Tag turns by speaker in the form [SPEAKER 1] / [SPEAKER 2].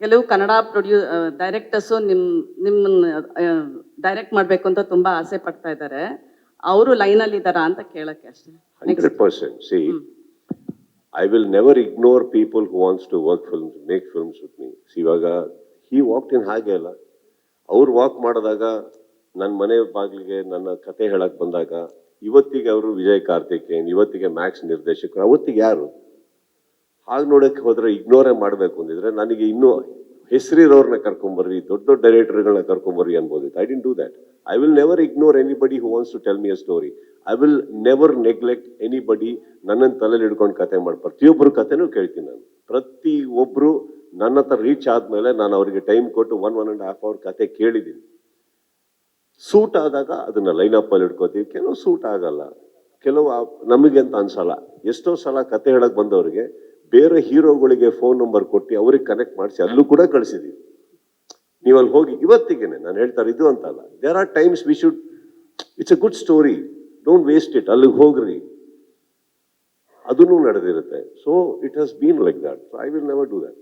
[SPEAKER 1] ಕೆಲವು ಕನ್ನಡ ಡೈರೆಕ್ಟರ್ಸು ನಿಮ್ಮನ್ನ ಡೈರೆಕ್ಟ್ ಮಾಡಬೇಕು ಅಂತ ತುಂಬಾ ಆಸೆ ಪಡ್ತಾ ಇದ್ದಾರೆ. ಅವರು ಲೈನಲ್ಲಿ ಇದ್ದಾರಾ ಅಂತ ಕೇಳಕ್ಕೆ ಅಷ್ಟೇ.
[SPEAKER 2] 100%. See, I will never ignore people who wants to work films, make films with me. See, ಇವಾಗ he walked in ಹಾಗೆ ಅಲ್ಲ, ಅವ್ರು ವಾಕ್ ಮಾಡಿದಾಗ ನನ್ನ ಮನೆ ಬಾಗಿಲಿಗೆ ನನ್ನ ಕತೆ ಹೇಳಕ್ ಬಂದಾಗ ಇವತ್ತಿಗೆ ಅವರು ವಿಜಯ್ ಕಾರ್ತಿಕೇಯನ್, ಇವತ್ತಿಗೆ ಮ್ಯಾಕ್ಸ್ ನಿರ್ದೇಶಕರು, ಅವತ್ತಿಗೆ ಯಾರು? ಹಾಗೆ ನೋಡಕ್ಕೆ ಹೋದ್ರೆ ಇಗ್ನೋರೇ ಮಾಡಬೇಕು ಅಂದಿದ್ರೆ ನನಗೆ ಇನ್ನೂ ಹೆಸರಿರೋರ್ನ ಕರ್ಕೊಂಬರ್ರಿ, ದೊಡ್ಡ ದೊಡ್ಡ ಡೈರೆಕ್ಟರ್ಗಳನ್ನ ಕರ್ಕೊಂಬರ್ರಿ ಅನ್ಬೋದಿತ್ತು. I didn't do that. I will never ignore anybody who wants to tell me a story. I will never neglect anybody. ನನ್ನನ್ನು ತಲೆಯಲ್ಲಿ ಹಿಡ್ಕೊಂಡು ಕತೆ ಮಾಡಿ ಪ್ರತಿಯೊಬ್ಬರು ಕತೆನೂ ಕೇಳ್ತೀನಿ ನಾನು. ಪ್ರತಿ ಒಬ್ರು ನನ್ನ ಹತ್ರ ರೀಚ್ ಆದ್ಮೇಲೆ ನಾನು ಅವರಿಗೆ ಟೈಮ್ ಕೊಟ್ಟು 1.5 hour ಕತೆ ಕೇಳಿದ್ದೀನಿ. ಸೂಟ್ ಆದಾಗ ಅದನ್ನ ಲೈನಪ್ ಅಲ್ಲಿ ಇಟ್ಕೋತೀವಿ. ಕೆಲವು ಸೂಟ್ ಆಗಲ್ಲ, ಕೆಲವು ನಮಗೆ ಅಂತ ಅನ್ಸಲ್ಲ. ಎಷ್ಟೋ ಸಲ ಕತೆ ಹೇಳಕ್ ಬಂದವರಿಗೆ ಬೇರೆ ಹೀರೋಗಳಿಗೆ ಫೋನ್ ನಂಬರ್ ಕೊಟ್ಟು ಅವ್ರಿಗೆ ಕನೆಕ್ಟ್ ಮಾಡಿಸಿ ಅಲ್ಲೂ ಕೂಡ ಕಳಿಸಿದೀವಿ. ನೀವು ಅಲ್ಲಿ ಹೋಗಿ ಇವತ್ತಿಗೆನೆ ನಾನು ಹೇಳ್ತಾರೆ ಇದು ಅಂತಲ್ಲ. There are times we should, it's a good story, don't waste it, ಅಲ್ಲಿಗೆ ಹೋಗ್ರಿ, ಅದನ್ನು ನಡೆದಿರುತ್ತೆ. So it has been like that. I will never do that.